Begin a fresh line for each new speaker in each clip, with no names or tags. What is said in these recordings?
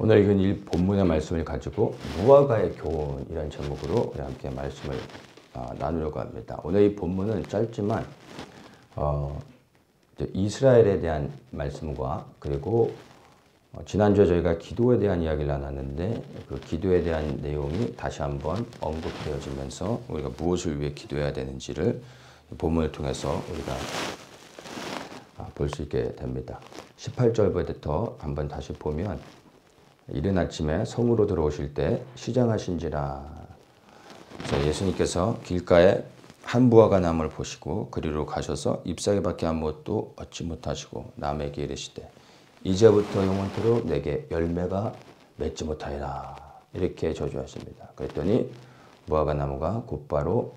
오늘 읽은 이 본문의 말씀을 가지고 무화과의 교훈이라는 제목으로 우리 함께 말씀을 나누려고 합니다. 오늘 이 본문은 짧지만 이스라엘에 대한 말씀과 그리고 지난주에 저희가 기도에 대한 이야기를 나눴는데 그 기도에 대한 내용이 다시 한번 언급되어지면서 우리가 무엇을 위해 기도해야 되는지를 본문을 통해서 우리가 볼 수 있게 됩니다. 18절부터 한번 다시 보면 이른 아침에 성으로 들어오실 때 시장하신지라. 그래서 예수님께서 길가에 한 무화과 나무를 보시고 그리로 가셔서 잎사귀밖에 아무것도 얻지 못하시고 남에게 이르시되 이제부터 영원토록 내게 열매가 맺지 못하리라. 이렇게 저주하십니다. 그랬더니 무화과 나무가 곧바로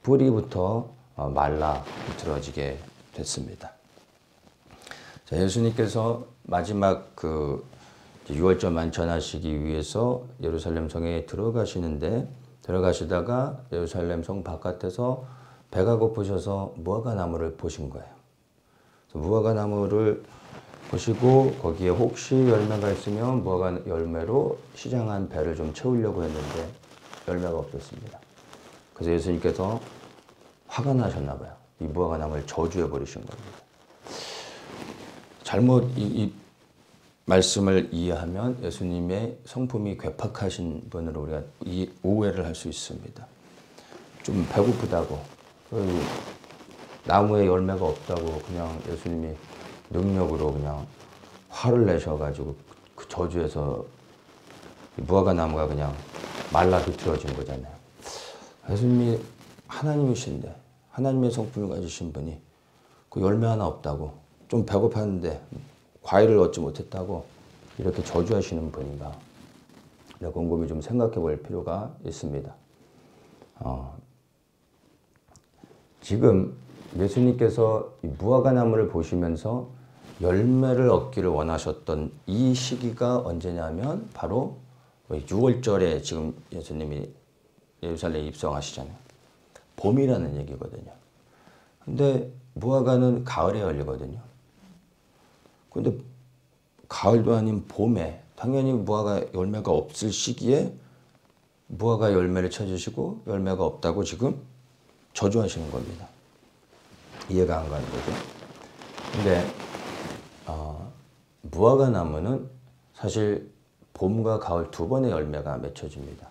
뿌리부터 말라 비틀어지게 됐습니다. 자, 예수님께서 마지막 그 유월절 만찬하시기 위해서 예루살렘 성에 들어가시다가 예루살렘 성 바깥에서 배가 고프셔서 무화과 나무를 보신 거예요. 무화과 나무를 보시고 거기에 혹시 열매가 있으면 무화과 열매로 시장한 배를 좀 채우려고 했는데 열매가 없었습니다. 그래서 예수님께서 화가 나셨나 봐요. 이 무화과 나무를 저주해 버리신 겁니다. 잘못 이 말씀을 이해하면 예수님의 성품이 괴팍하신 분으로 우리가 이 오해를 할 수 있습니다. 좀 배고프다고 나무에 열매가 없다고 그냥 예수님이 능력으로 그냥 화를 내셔가지고 그 저주에서 무화과 나무가 그냥 말라 비틀어진 거잖아요. 예수님이 하나님이신데 하나님의 성품을 가지신 분이 그 열매 하나 없다고 좀 배고팠는데 과일을 얻지 못했다고 이렇게 저주하시는 분인가? 곰곰이 좀 생각해 볼 필요가 있습니다. 지금 예수님께서 이 무화과 나무를 보시면서 열매를 얻기를 원하셨던 이 시기가 언제냐면 바로 6월절에 지금 예수님이 예루살렘에 입성하시잖아요. 봄이라는 얘기거든요. 근데 무화과는 가을에 열리거든요. 근데 가을도 아닌 봄에 당연히 무화과 열매가 없을 시기에 무화과 열매를 찾으시고 열매가 없다고 지금 저주하시는 겁니다. 이해가 안 가는 거죠. 근데 무화과 나무는 사실 봄과 가을 두 번의 열매가 맺혀집니다.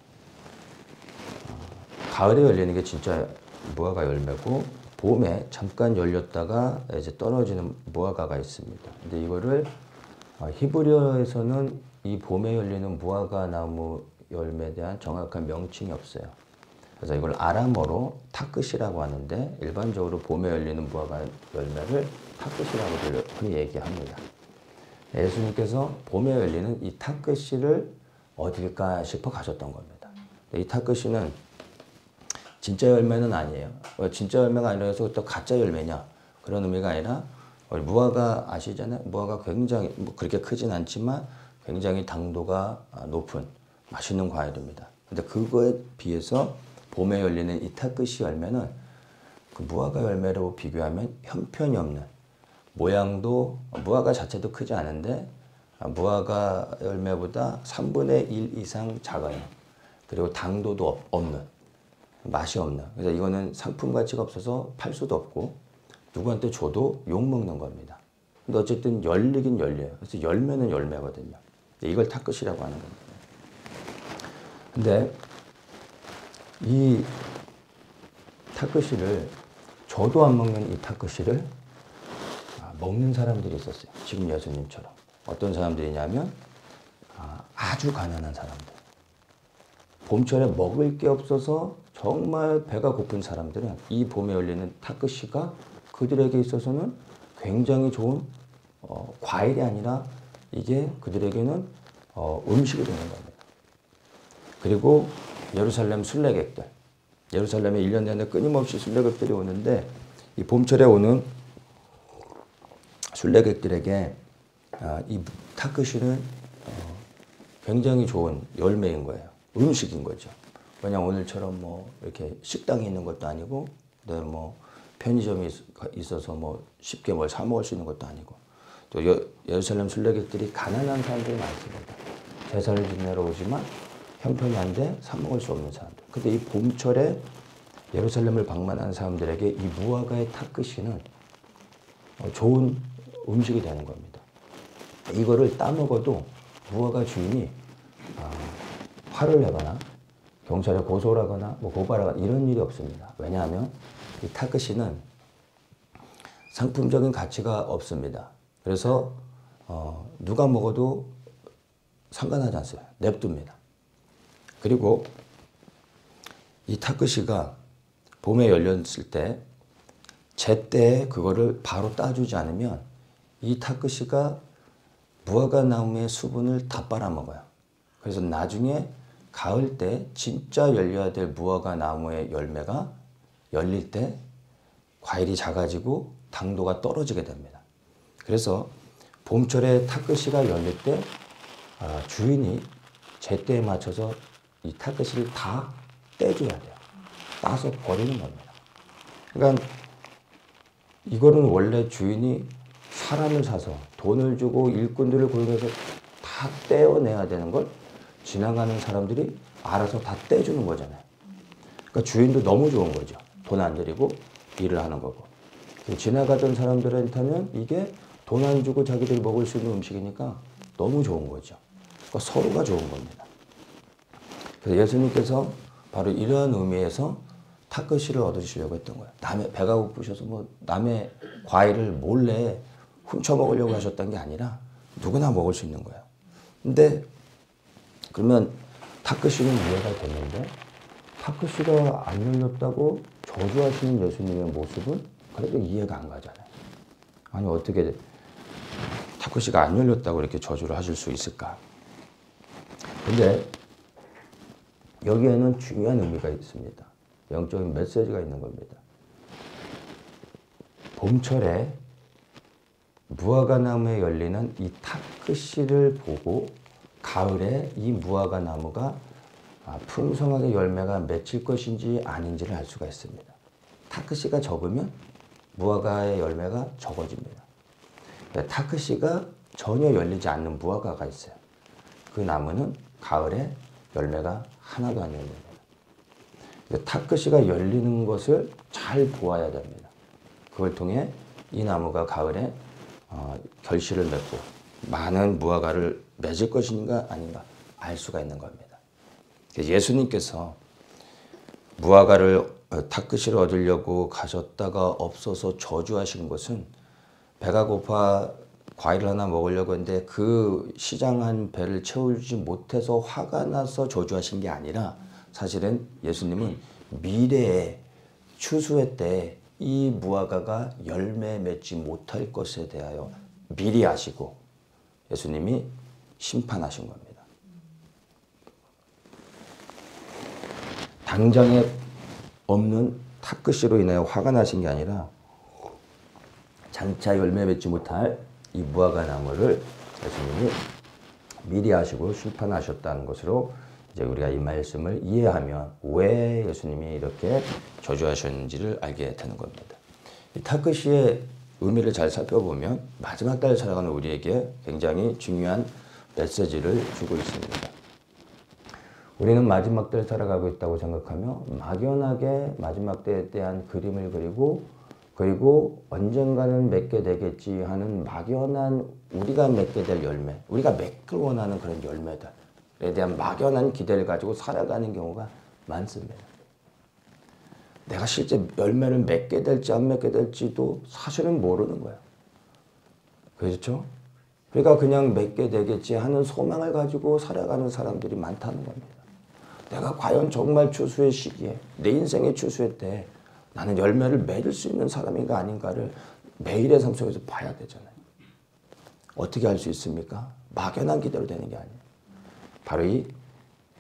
가을에 열리는 게 진짜 무화과 열매고 봄에 잠깐 열렸다가 이제 떨어지는 무화과가 있습니다. 근데 이거를 히브리어에서는 이 봄에 열리는 무화과 나무 열매에 대한 정확한 명칭이 없어요. 그래서 이걸 아람어로 타크시라고 하는데 일반적으로 봄에 열리는 무화과 열매를 타크시라고 흔히 얘기합니다. 예수님께서 봄에 열리는 이 타크시를 어딜까 싶어 가셨던 겁니다. 이 타크시는 진짜 열매는 아니에요. 진짜 열매가 아니라서 또 가짜 열매냐 그런 의미가 아니라 무화과 아시잖아요. 무화과 굉장히 그렇게 크진 않지만 굉장히 당도가 높은 맛있는 과일입니다. 근데 그거에 비해서 봄에 열리는 이 타크시 열매는 그 무화과 열매로 비교하면 형편이 없는 모양도 무화과 자체도 크지 않은데 무화과 열매보다 3분의 1 이상 작아요. 그리고 당도도 없는 맛이 없는. 그래서 이거는 상품 가치가 없어서 팔 수도 없고 누구한테 줘도 욕먹는 겁니다. 근데 어쨌든 열리긴 열려요. 그래서 열매는 열매거든요. 이걸 타크시라고 하는 겁니다. 근데 이 타크시를 저도 안 먹는 이 타크시를 먹는 사람들이 있었어요. 지금 예수님처럼. 어떤 사람들이냐면 아주 가난한 사람들. 봄철에 먹을 게 없어서 정말 배가 고픈 사람들은 이 봄에 열리는 타크시가 그들에게 있어서는 굉장히 좋은 과일이 아니라 이게 그들에게는 음식이 되는 겁니다. 그리고 예루살렘 순례객들. 예루살렘에 1년 내내 끊임없이 순례객들이 오는데 이 봄철에 오는 순례객들에게 이 타크시는 굉장히 좋은 열매인 거예요. 음식인 거죠. 그냥 오늘처럼 뭐 이렇게 식당이 있는 것도 아니고, 뭐 편의점이 있어서 뭐 쉽게 뭘 사 먹을 수 있는 것도 아니고, 또 예루살렘 순례객들이 가난한 사람들이 많습니다. 제사를 지내러 오지만 형편이 안 돼 사 먹을 수 없는 사람들. 근데 이 봄철에 예루살렘을 방문하는 사람들에게 이 무화과의 탁그시는 좋은 음식이 되는 겁니다. 이거를 따먹어도 무화과 주인이 화를 내거나 경찰에 고소를 하거나 뭐 고발하거나 이런 일이 없습니다. 왜냐하면 이 탁그시는 상품적인 가치가 없습니다. 그래서 누가 먹어도 상관하지 않습니다. 냅둡니다. 그리고 이 탁그시가 봄에 열렸을 때 제때에 그거를 바로 따주지 않으면 이 탁그시가 무화과 나무의 수분을 다 빨아먹어요. 그래서 나중에 가을 때 진짜 열려야 될 무화과 나무의 열매가 열릴 때 과일이 작아지고 당도가 떨어지게 됩니다. 그래서 봄철에 탁그시가 열릴 때 주인이 제때에 맞춰서 이 탁그시를 다 떼줘야 돼요. 따서 버리는 겁니다. 그러니까 이거는 원래 주인이 사람을 사서 돈을 주고 일꾼들을 고용해서 다 떼어내야 되는 걸 지나가는 사람들이 알아서 다 떼주는 거잖아요. 그러니까 주인도 너무 좋은 거죠. 돈 안 들이고 일을 하는 거고. 지나가던 사람들한테는 이게 돈 안 주고 자기들이 먹을 수 있는 음식이니까 너무 좋은 거죠. 그러니까 서로가 좋은 겁니다. 그래서 예수님께서 바로 이러한 의미에서 탁그시를 얻으시려고 했던 거예요. 남의 배가 고프셔서 뭐 남의 과일을 몰래 훔쳐 먹으려고 하셨던 게 아니라 누구나 먹을 수 있는 거예요. 근데 그러면 탁그시는 이해가 됐는데 탁그시가 안 열렸다고 저주하시는 예수님의 모습은 그래도 이해가 안 가잖아요. 아니 어떻게 탁그시가 안 열렸다고 이렇게 저주를 하실 수 있을까? 근데 여기에는 중요한 의미가 있습니다. 영적인 메시지가 있는 겁니다. 봄철에 무화과 나무에 열리는 이 탁그시를 보고 가을에 이 무화과 나무가 풍성하게 열매가 맺힐 것인지 아닌지를 알 수가 있습니다. 탁그시가 적으면 무화과의 열매가 적어집니다. 탁그시가 전혀 열리지 않는 무화과가 있어요. 그 나무는 가을에 열매가 하나도 안 열립니다. 탁그시가 열리는 것을 잘 보아야 됩니다. 그걸 통해 이 나무가 가을에 결실을 맺고 많은 무화과를 맺을 것인가 아닌가 알 수가 있는 겁니다. 예수님께서 무화과를 탁그시를 얻으려고 가셨다가 없어서 저주하신 것은 배가 고파 과일을 하나 먹으려고 했는데 그 시장한 배를 채우지 못해서 화가 나서 저주하신 게 아니라 사실은 예수님은 미래에 추수회 때 이 무화과가 열매 맺지 못할 것에 대하여 미리 아시고 예수님이 심판하신 겁니다. 당장에 없는 탁그시로 인하여 화가 나신 게 아니라 장차 열매 맺지 못할 이 무화과 나무를 예수님이 미리 아시고 심판하셨다는 것으로 이제 우리가 이 말씀을 이해하면 왜 예수님이 이렇게 저주하셨는지를 알게 되는 겁니다. 이 탁그시의 의미를 잘 살펴보면 마지막 때를 살아가는 우리에게 굉장히 중요한 메시지를 주고 있습니다. 우리는 마지막 때를 살아가고 있다고 생각하며 막연하게 마지막 때에 대한 그림을 그리고 언젠가는 맺게 되겠지 하는 막연한 우리가 맺게 될 열매, 우리가 맺길 원하는 그런 열매들에 대한 막연한 기대를 가지고 살아가는 경우가 많습니다. 내가 실제 열매를 맺게 될지 안 맺게 될지도 사실은 모르는 거예요. 그렇죠? 그러니까 그냥 맺게 되겠지 하는 소망을 가지고 살아가는 사람들이 많다는 겁니다. 내가 과연 정말 추수의 시기에, 내 인생의 추수의 때 나는 열매를 맺을 수 있는 사람인가 아닌가를 매일의 삶 속에서 봐야 되잖아요. 어떻게 할 수 있습니까? 막연한 기대로 되는 게 아니에요. 바로 이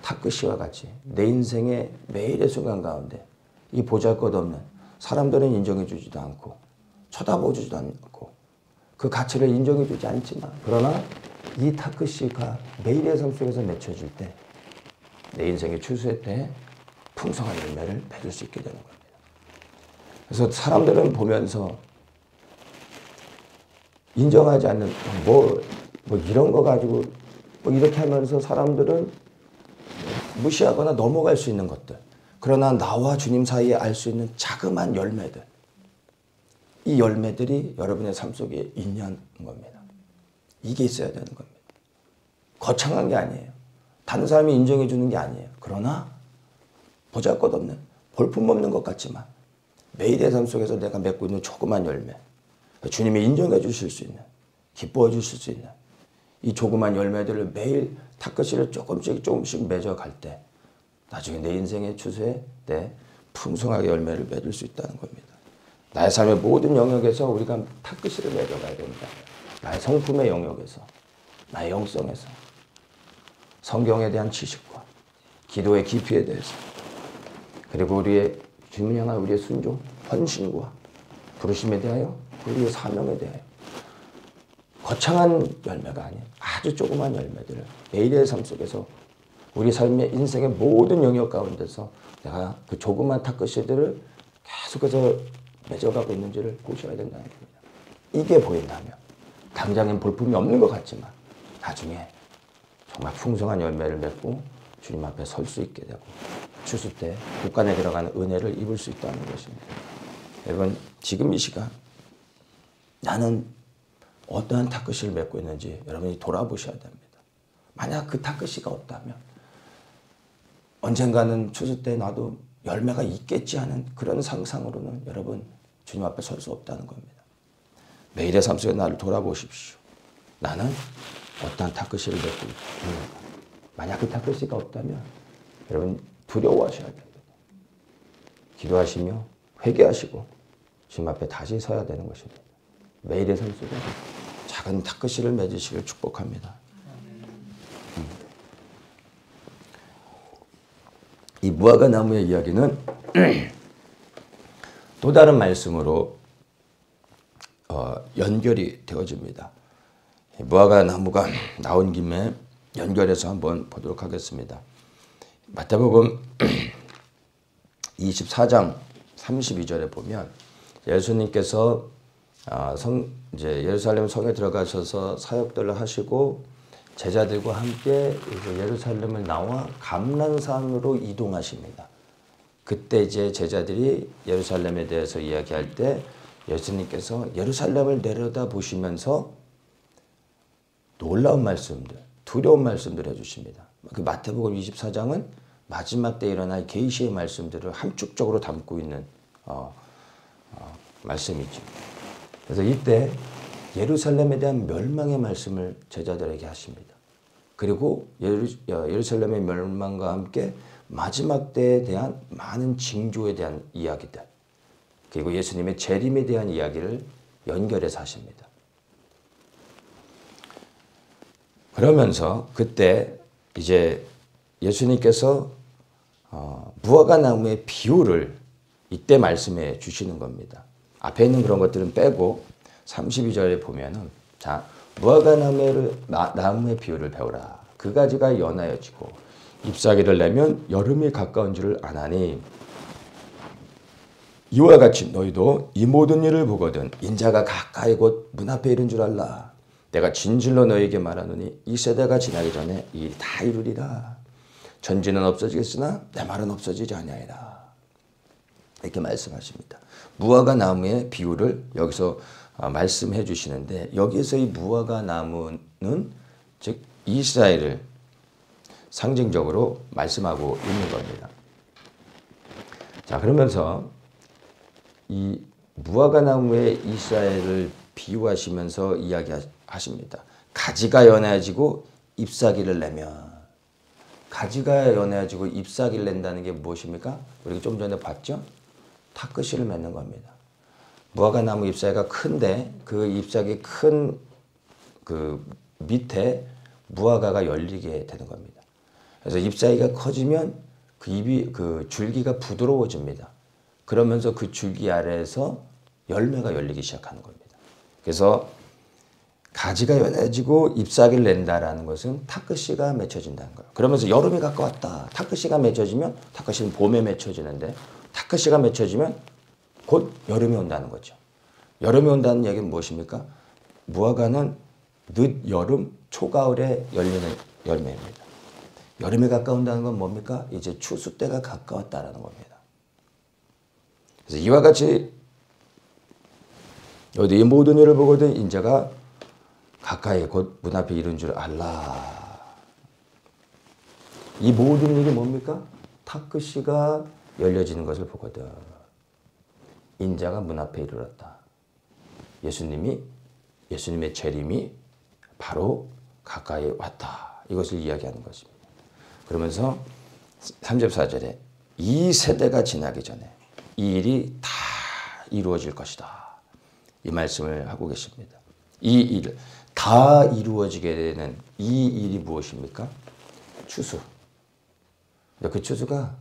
탁그시와 같이 내 인생의 매일의 순간 가운데 이 보잘것없는 사람들은 인정해 주지도 않고 쳐다보지도 않고 그 가치를 인정해 주지 않지만 그러나 이 탁그시가 매일의 삶 속에서 맺혀질 때 내 인생의 추수의 때 풍성한 열매를 맺을 수 있게 되는 겁니다. 그래서 사람들은 보면서 인정하지 않는 뭐 이런 거 가지고 뭐 이렇게 하면서 사람들은 무시하거나 넘어갈 수 있는 것들. 그러나 나와 주님 사이에 알 수 있는 자그마한 열매들. 이 열매들이 여러분의 삶 속에 있냐는 겁니다. 이게 있어야 되는 겁니다. 거창한 게 아니에요. 다른 사람이 인정해 주는 게 아니에요. 그러나 보잘것없는 볼품없는 것 같지만 매일의 삶 속에서 내가 맺고 있는 조그만 열매, 주님이 인정해 주실 수 있는, 기뻐해 주실 수 있는 이 조그만 열매들을 매일 탁구실을 조금씩 맺어갈 때 나중에 내 인생의 추세에 내 풍성하게 열매를 맺을 수 있다는 겁니다. 나의 삶의 모든 영역에서 우리가 탁구실을 맺어가야 됩니다. 나의 성품의 영역에서, 나의 영성에서, 성경에 대한 지식과 기도의 깊이에 대해서, 그리고 우리의 주님 향한 우리의 순종, 헌신과 부르심에 대하여, 우리의 사명에 대하여 거창한 열매가 아닌 아주 조그만 열매들을 매일의 삶 속에서 우리 삶의 인생의 모든 영역 가운데서 내가 그 조그만 탁구씨들을 계속해서 맺어가고 있는지를 보셔야 된다는 겁니다. 이게 보인다면 당장엔 볼품이 없는 것 같지만 나중에 정말 풍성한 열매를 맺고 주님 앞에 설 수 있게 되고 추수 때 국간에 들어가는 은혜를 입을 수 있다는 것입니다. 여러분 지금 이 시간 나는 어떠한 탁구씨를 맺고 있는지 여러분이 돌아보셔야 됩니다. 만약 그 탁구씨가 없다면 언젠가는 추수 때 나도 열매가 있겠지 하는 그런 상상으로는 여러분 주님 앞에 설 수 없다는 겁니다. 매일의 삶 속에 나를 돌아보십시오. 나는 어떠한 탁구씨를 맺고 있는가. 만약 그 탁구씨가 없다면 여러분 두려워하셔야 됩니다. 기도하시며 회개하시고 주님 앞에 다시 서야 되는 것입니다. 매일의 삶 속에 작은 탁구씨를 맺으시길 축복합니다. 이 무화과 나무의 이야기는 또 다른 말씀으로 연결이 되어집니다. 무화과 나무가 나온 김에 연결해서 한번 보도록 하겠습니다. 마태복음 24장 32절에 보면 예수님께서 이제 예루살렘 성에 들어가셔서 사역들을 하시고 제자들과 함께 이제 예루살렘을 나와 감람산으로 이동하십니다. 그때 이제 제자들이 예루살렘에 대해서 이야기할 때 예수님께서 예루살렘을 내려다 보시면서 놀라운 말씀들, 두려운 말씀들 해주십니다. 그 마태복음 24장은 마지막 때 일어날 계시의 말씀들을 함축적으로 담고 있는 말씀이죠. 그래서 이때 예루살렘에 대한 멸망의 말씀을 제자들에게 하십니다. 그리고 예루살렘의 멸망과 함께 마지막 때에 대한 많은 징조에 대한 이야기들, 그리고 예수님의 재림에 대한 이야기를 연결해서 하십니다. 그러면서 그때 이제 예수님께서 무화과 나무의 비유를 이때 말씀해 주시는 겁니다. 앞에 있는 그런 것들은 빼고 32절에 보면은 자 무화과 나무의 비유를 배우라. 그 가지가 연하여지고 잎사귀를 내면 여름이 가까운 줄을 아나니 이와 같이 너희도 이 모든 일을 보거든 인자가 가까이 곧 문 앞에 이른 줄 알라. 내가 진실로 너희에게 말하노니 이 세대가 지나기 전에 이 일 다 이루리라. 전지는 없어지겠으나 내 말은 없어지지 아니하리라. 이렇게 말씀하십니다. 무화과 나무의 비유를 여기서 말씀해 주시는데 여기서 이 무화과 나무는 즉 이스라엘을 상징적으로 말씀하고 있는 겁니다. 자 그러면서 이 무화과 나무의 이스라엘을 비유하시면서 이야기하십니다. 가지가 연해지고 잎사귀를 내면 가지가 연해지고 잎사귀를 낸다는 게 무엇입니까? 우리가 좀 전에 봤죠? 탁구씨를 맺는 겁니다. 무화과 나무 잎사귀가 큰데 그 잎사귀 큰 그 밑에 무화과가 열리게 되는 겁니다. 그래서 잎사귀가 커지면 그 줄기가 부드러워집니다. 그러면서 그 줄기 아래에서 열매가 열리기 시작하는 겁니다. 그래서 가지가 연해지고 잎사귀를 낸다라는 것은 탁구씨가 맺혀진다는 거예요. 그러면서 여름이 가까웠다. 탁구씨가 맺혀지면 탁구씨는 봄에 맺혀지는데 탁구씨가 맺혀지면 곧 여름이 온다는 거죠. 여름이 온다는 얘기는 무엇입니까? 무화과는 늦여름, 초가을에 열리는 열매입니다. 여름에 가까운다는 건 뭡니까? 이제 추수 때가 가까웠다라는 겁니다. 그래서 이와 같이 어디 이 모든 일을 보거든 인자가 가까이 곧 문 앞에 이른 줄 알라. 이 모든 일이 뭡니까? 탁그시가 열려지는 것을 보거든. 인자가 문 앞에 이르렀다. 예수님의 재림이 바로 가까이 왔다. 이것을 이야기하는 것입니다. 그러면서 34절에 이 세대가 지나기 전에 이 일이 다 이루어질 것이다. 이 말씀을 하고 계십니다. 이 일, 다 이루어지게 되는 이 일이 무엇입니까? 추수. 그 추수가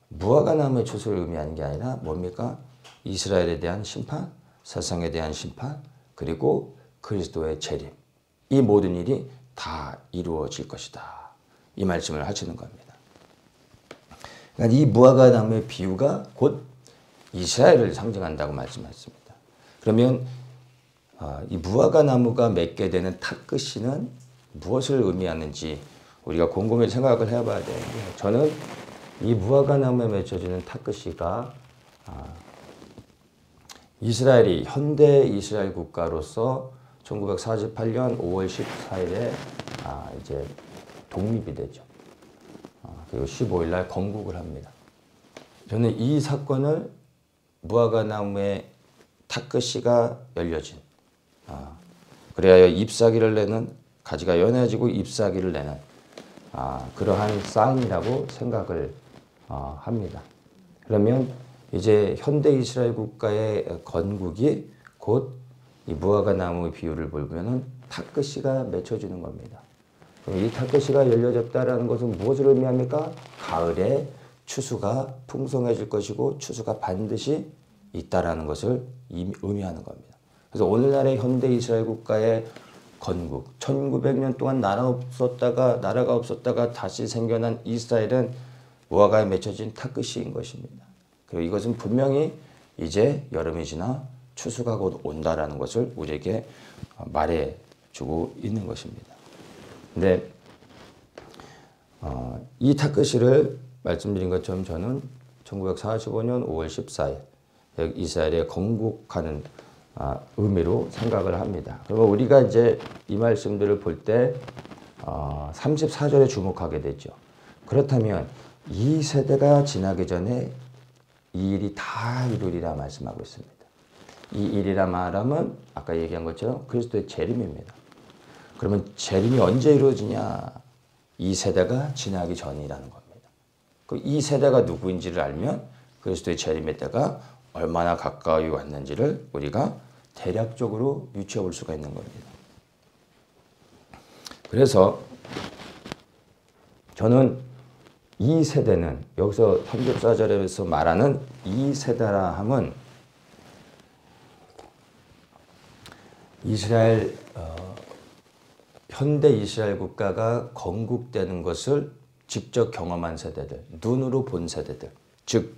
무화과 나무의 추수를 의미하는 게 아니라 뭡니까? 이스라엘에 대한 심판, 세상에 대한 심판, 그리고 그리스도의 재림. 이 모든 일이 다 이루어질 것이다. 이 말씀을 하시는 겁니다. 그러니까 이 무화과 나무의 비유가 곧 이스라엘을 상징한다고 말씀하셨습니다. 그러면 이 무화과 나무가 맺게 되는 탁그씨는 무엇을 의미하는지 우리가 곰곰이 생각을 해봐야 되는데, 저는 이 무화과 나무에 맺혀지는 탁그씨가 이스라엘이 현대 이스라엘 국가로서 1948년 5월 14일에 이제 독립이 되죠. 그리고 15일 날 건국을 합니다. 저는 이 사건을 무화과 나무의 탁그씨가 열려진, 그래야 잎사귀를 내는, 가지가 연해지고 잎사귀를 내는 그러한 사인이라고 생각을 합니다. 그러면 이제 현대 이스라엘 국가의 건국이 곧 이 무화과 나무의 비유를 보면은 탁그씨가 맺혀지는 겁니다. 그럼 이 탁그씨가 열려졌다라는 것은 무엇을 의미합니까? 가을에 추수가 풍성해질 것이고 추수가 반드시 있다라는 것을 의미하는 겁니다. 그래서 오늘날의 현대 이스라엘 국가의 건국, 1900년 동안 나라가 없었다가 다시 생겨난 이스라엘은 무화과에 맺혀진 탁그씨인 것입니다. 그리고 이것은 분명히 이제 여름이 지나 추수가 곧 온다라는 것을 우리에게 말해주고 있는 것입니다. 근데 이 탁그씨를 말씀드린 것처럼 저는 1945년 5월 14일 이스라엘에 건국하는 의미로 생각을 합니다. 그러면 우리가 이제 이 말씀들을 볼 때 34절에 주목하게 되죠. 그렇다면 이 세대가 지나기 전에 이 일이 다 이루리라 말씀하고 있습니다. 이 일이라 말하면 아까 얘기한 것처럼 그리스도의 재림입니다. 그러면 재림이 언제 이루어지냐? 이 세대가 지나기 전이라는 겁니다. 이 세대가 누구인지를 알면 그리스도의 재림의 때가 얼마나 가까이 왔는지를 우리가 대략적으로 유추해 볼 수가 있는 겁니다. 그래서 저는 이 세대는 여기서 34절에서 말하는 이 세대라 함은 이스라엘 현대 이스라엘 국가가 건국되는 것을 직접 경험한 세대들, 눈으로 본 세대들, 즉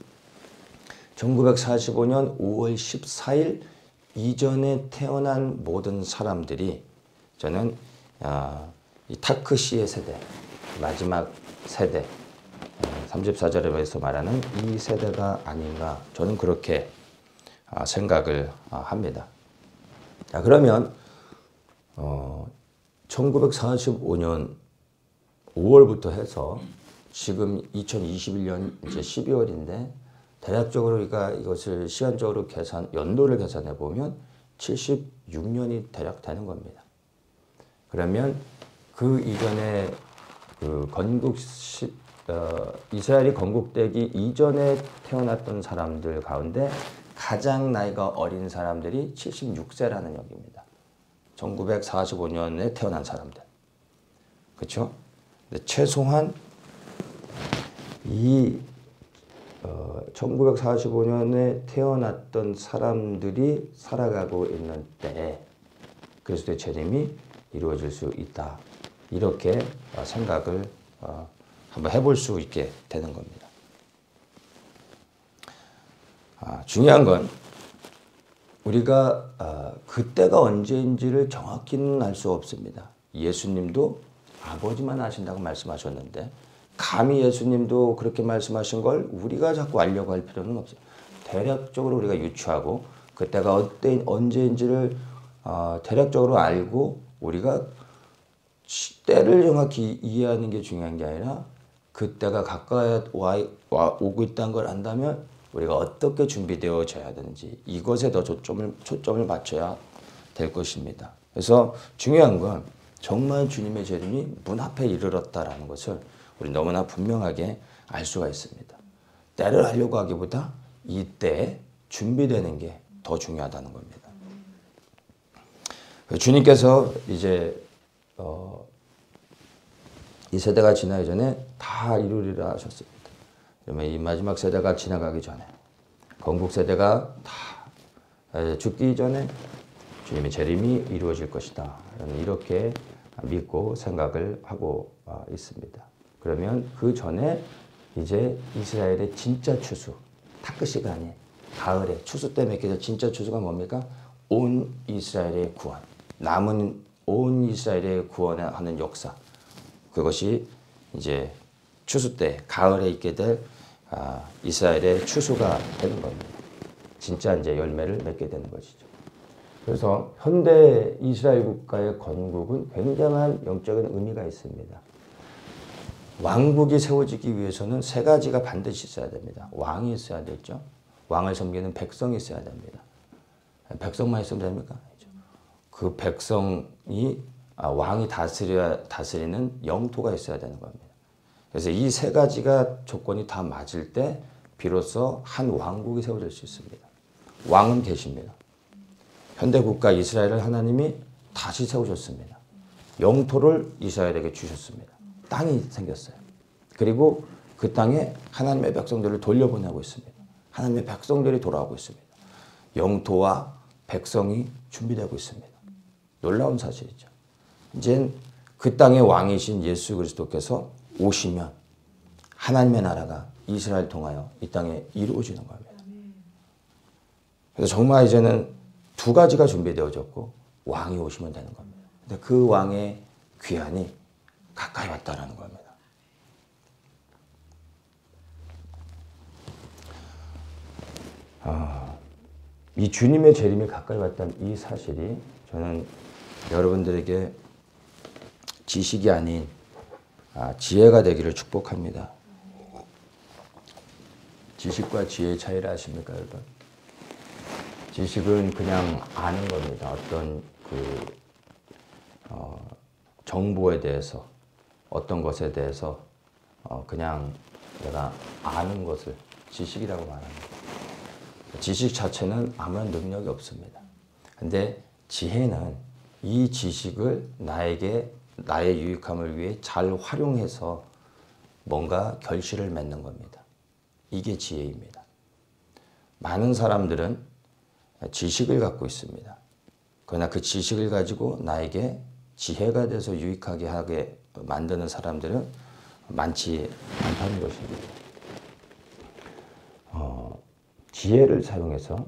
1945년 5월 14일 이전에 태어난 모든 사람들이 저는 이 탁그씨의 세대, 마지막 세대, 34절에서 말하는 이 세대가 아닌가, 저는 그렇게 생각을 합니다. 자, 그러면 1945년 5월부터 해서 지금 2021년 이제 12월인데 대략적으로 우리가 이것을 시간적으로 연도를 계산해 보면 76년이 대략 되는 겁니다. 그러면 그 이전에 그 이스라엘이 건국되기 이전에 태어났던 사람들 가운데 가장 나이가 어린 사람들이 76세라는 얘기입니다. 1945년에 태어난 사람들. 그렇죠? 근데 최소한 이 1945년에 태어났던 사람들이 살아가고 있는 때에 그리스도의 재림이 이루어질 수 있다. 이렇게 생각을 한번 해볼 수 있게 되는 겁니다. 중요한 건 우리가 그때가 언제인지를 정확히는 알 수 없습니다. 예수님도 아버지만 아신다고 말씀하셨는데 감히 예수님도 그렇게 말씀하신 걸 우리가 자꾸 알려고 할 필요는 없어요. 대략적으로 우리가 유추하고 그때가 언제인지를 대략적으로 알고 우리가 때를 정확히 이해하는 게 중요한 게 아니라 그때가 가까이 오고 있다는 걸 안다면 우리가 어떻게 준비되어져야 되는지 이것에 더 초점을 맞춰야 될 것입니다. 그래서 중요한 건 정말 주님의 재림이 문 앞에 이르렀다라는 것을 우리 너무나 분명하게 알 수가 있습니다. 때를 하려고 하기보다 이때에 준비되는 게 더 중요하다는 겁니다. 주님께서 이제 이 세대가 지나기 전에 다 이루리라 하셨습니다. 그러면 이 마지막 세대가 지나가기 전에 건국 세대가 다 죽기 전에 주님의 재림이 이루어질 것이다. 이렇게 믿고 생각을 하고 있습니다. 그러면 그 전에 이제 이스라엘의 진짜 추수, 타크 시간이 가을에 추수 때 맺게 될 진짜 추수가 뭡니까? 온 이스라엘의 구원, 남은 온 이스라엘의 구원하는 역사. 그것이 이제 추수 때 가을에 있게 될 이스라엘의 추수가 되는 겁니다. 진짜 이제 열매를 맺게 되는 것이죠. 그래서 현대 이스라엘 국가의 건국은 굉장한 영적인 의미가 있습니다. 왕국이 세워지기 위해서는 세 가지가 반드시 있어야 됩니다. 왕이 있어야 되죠. 왕을 섬기는 백성이 있어야 됩니다. 백성만 있으면 됩니까? 그 백성이 왕이 다스리는 영토가 있어야 되는 겁니다. 그래서 이 세 가지가 조건이 다 맞을 때 비로소 한 왕국이 세워질 수 있습니다. 왕은 계십니다. 현대국가 이스라엘을 하나님이 다시 세우셨습니다. 영토를 이스라엘에게 주셨습니다. 땅이 생겼어요. 그리고 그 땅에 하나님의 백성들을 돌려보내고 있습니다. 하나님의 백성들이 돌아오고 있습니다. 영토와 백성이 준비되고 있습니다. 놀라운 사실이죠. 이제 그 땅의 왕이신 예수 그리스도께서 오시면 하나님의 나라가 이스라엘 통하여 이 땅에 이루어지는 겁니다. 그래서 정말 이제는 두 가지가 준비되어졌고 왕이 오시면 되는 겁니다. 근데 그 왕의 귀환이 가까이 왔다라는 겁니다. 이 주님의 재림이 가까이 왔다는 이 사실이 저는 여러분들에게 지식이 아닌 지혜가 되기를 축복합니다. 지식과 지혜의 차이를 아십니까, 여러분? 지식은 그냥 아는 겁니다. 어떤 정보에 대해서, 어떤 것에 대해서 그냥 내가 아는 것을 지식이라고 말합니다. 지식 자체는 아무런 능력이 없습니다. 근데 지혜는 이 지식을 나의 유익함을 위해 잘 활용해서 뭔가 결실을 맺는 겁니다. 이게 지혜입니다. 많은 사람들은 지식을 갖고 있습니다. 그러나 그 지식을 가지고 나에게 지혜가 돼서 유익하게 하게 만드는 사람들은 많지 않다는 것입니다. 지혜를 사용해서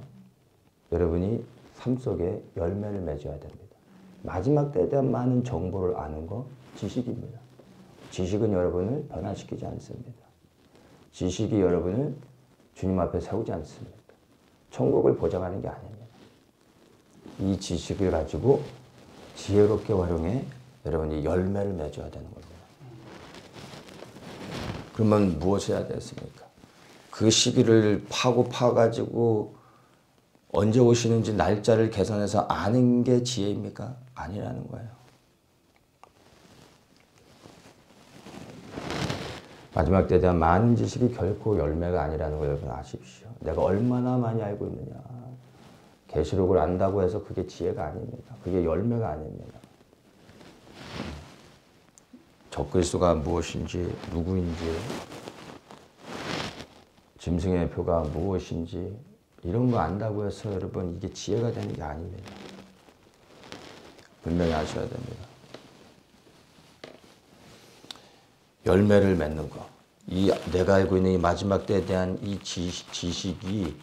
여러분이 삶 속에 열매를 맺어야 됩니다. 마지막 때에 대한 많은 정보를 아는 거 지식입니다. 지식은 여러분을 변화시키지 않습니다. 지식이 여러분을 주님 앞에 세우지 않습니다. 천국을 보장하는 게 아닙니다. 이 지식을 가지고 지혜롭게 활용해 여러분이 열매를 맺어야 되는 겁니다. 그러면 무엇을 해야 되겠습니까? 그 시기를 파가지고 언제 오시는지 날짜를 계산해서 아는 게 지혜입니까? 아니라는 거예요. 마지막 때에 대한 많은 지식이 결코 열매가 아니라는 걸 여러분 아십시오. 내가 얼마나 많이 알고 있느냐. 계시록을 안다고 해서 그게 지혜가 아닙니다. 그게 열매가 아닙니다. 적그리스도가 무엇인지, 누구인지, 짐승의 표가 무엇인지 이런 거 안다고 해서 여러분 이게 지혜가 되는 게 아닙니다. 분명히 아셔야 됩니다. 열매를 맺는 거. 내가 알고 있는 이 마지막 때에 대한 이 지식이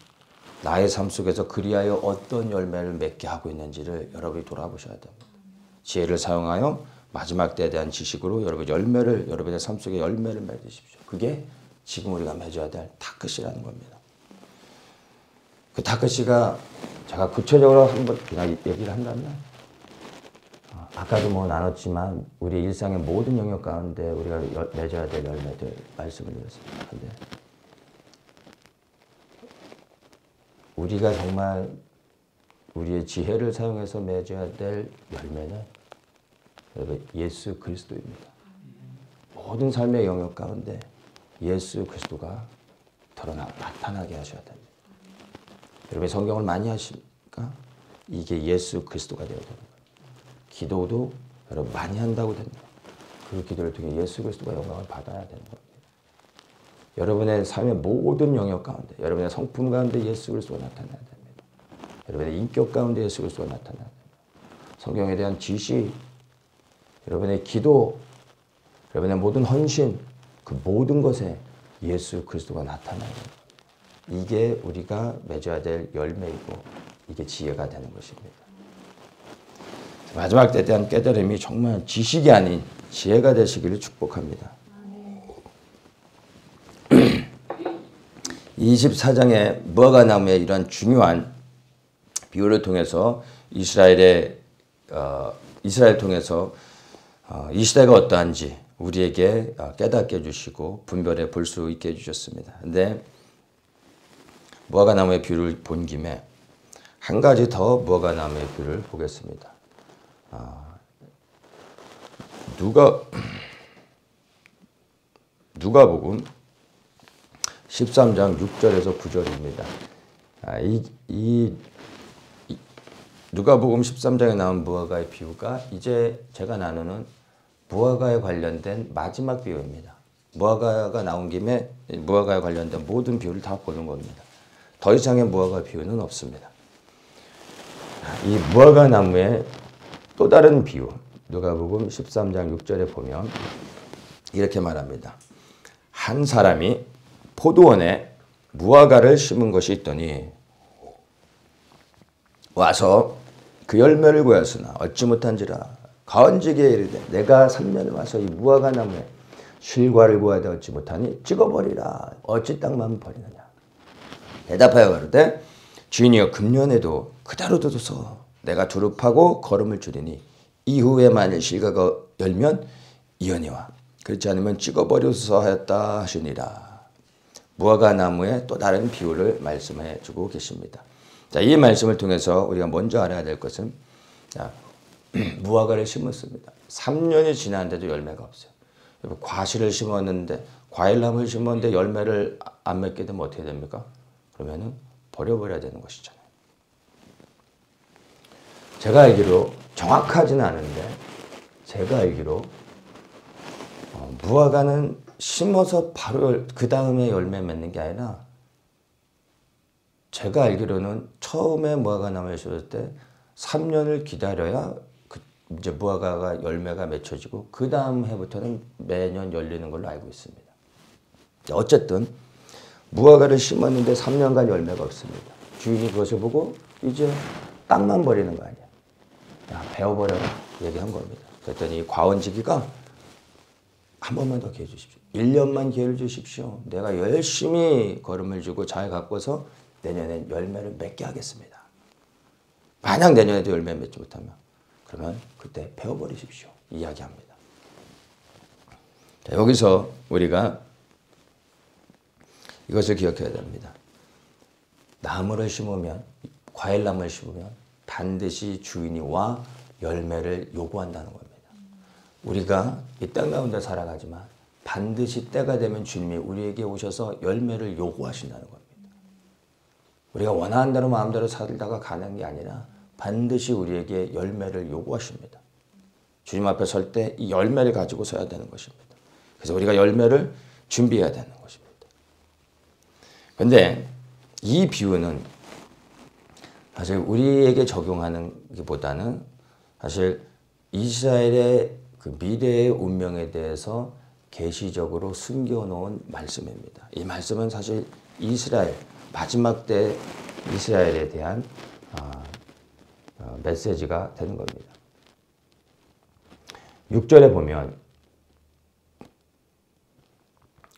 나의 삶 속에서 그리하여 어떤 열매를 맺게 하고 있는지를 여러분이 돌아보셔야 됩니다. 지혜를 사용하여 마지막 때에 대한 지식으로 여러분의 삶 속에 열매를 맺으십시오. 그게 지금 우리가 맺어야 될 다크시라는 겁니다. 그 다크시가 제가 구체적으로 한번 그냥 얘기를 한다면, 아까도 뭐 나눴지만 우리 일상의 모든 영역 가운데 우리가 맺어야 될 열매들 말씀을 드렸습니다. 근데 우리가 정말 우리의 지혜를 사용해서 맺어야 될 열매는 여러분 예수 그리스도입니다. 모든 삶의 영역 가운데 예수 그리스도가 나타나게 하셔야 됩니다. 여러분 성경을 많이 하십니까? 이게 예수 그리스도가 되어야 됩니다. 기도도 여러분 많이 한다고 됩니다. 그 기도를 통해 예수 그리스도가 영광을 받아야 되는 겁니다. 여러분의 삶의 모든 영역 가운데, 여러분의 성품 가운데 예수 그리스도가 나타나야 됩니다. 여러분의 인격 가운데 예수 그리스도가 나타나야 됩니다. 성경에 대한 지식, 여러분의 기도, 여러분의 모든 헌신, 그 모든 것에 예수 그리스도가 나타나야 됩니다. 이게 우리가 맺어야 될 열매이고 이게 지혜가 되는 것입니다. 마지막 때에 대한 깨달음이 정말 지식이 아닌 지혜가 되시기를 축복합니다. 24장의 무화과 나무의 이런 중요한 비유를 통해서 이스라엘 통해서 이 시대가 어떠한지 우리에게 깨닫게 해주시고 분별해 볼 수 있게 해주셨습니다. 근데 무화과 나무의 비유를 본 김에 한 가지 더 무화과 나무의 비유를 보겠습니다. 누가복음 13장 6절에서 9절입니다. 누가복음 13장에 나온 무화과의 비유가 이제 제가 나누는 무화과에 관련된 마지막 비유입니다. 무화과가 나온 김에 무화과에 관련된 모든 비유를 다 보는 겁니다. 더 이상의 무화과 비유는 없습니다. 이 무화과 나무의 또 다른 비유, 누가복음 13장 6절에 보면 이렇게 말합니다. 한 사람이 포도원에 무화과를 심은 것이 있더니 와서 그 열매를 구하였으나 얻지 못한지라 가언지기에 이르되 내가 3년을 와서 이 무화과 나무에 실과를 구하되 얻지 못하니 찍어버리라. 어찌 땅만 버리느냐. 대답하여 가로되 주인이여 금년에도 그대로 둬서 내가 두릅하고 거름을 줄이니 이후에 만일 실과가 열면 이언이와 그렇지 않으면 찍어버려서 하였다 하시니라. 무화과 나무의 또 다른 비유를 말씀해 주고 계십니다. 자, 이 말씀을 통해서 우리가 먼저 알아야 될 것은 무화과를 심었습니다. 3년이 지났는데도 열매가 없어요. 과실을 심었는데 과일나무를 심었는데 열매를 안 맺게 되면 어떻게 됩니까? 그러면은 버려버려야 되는 것이잖아요. 제가 알기로 정확하지는 않은데 제가 알기로 무화과는 심어서 바로 그 다음에 열매 맺는 게 아니라 제가 알기로는 처음에 무화과 나무를 심을 때 3년을 기다려야 이제 무화과가 열매가 맺혀지고 그 다음 해부터는 매년 열리는 걸로 알고 있습니다. 어쨌든 무화과를 심었는데 3년간 열매가 없습니다. 주인이 그것을 보고 이제 땅만 버리는 거 아니야. 야, 베어버려라 얘기한 겁니다. 그랬더니 과원지기가 한 번만 더 기회 주십시오. 1년만 기회를 주십시오. 내가 열심히 걸음을 주고 잘 가꿔서 내년에 열매를 맺게 하겠습니다. 만약 내년에도 열매 맺지 못하면 그러면 그때 베어버리십시오. 이야기합니다. 자, 여기서 우리가 이것을 기억해야 됩니다. 나무를 심으면 과일나무를 심으면 반드시 주인이 와 열매를 요구한다는 겁니다. 우리가 이 땅 가운데 살아가지만 반드시 때가 되면 주님이 우리에게 오셔서 열매를 요구하신다는 겁니다. 우리가 원하는 대로 마음대로 살다가 가는 게 아니라 반드시 우리에게 열매를 요구하십니다. 주님 앞에 설 때 이 열매를 가지고 서야 되는 것입니다. 그래서 우리가 열매를 준비해야 되는 것입니다. 그런데 이 비유는 사실 우리에게 적용하는 것보다는 사실 이스라엘의 그 미래의 운명에 대해서 계시적으로 숨겨놓은 말씀입니다. 이 말씀은 사실 이스라엘 마지막 때 이스라엘에 대한 메시지가 되는 겁니다. 6절에 보면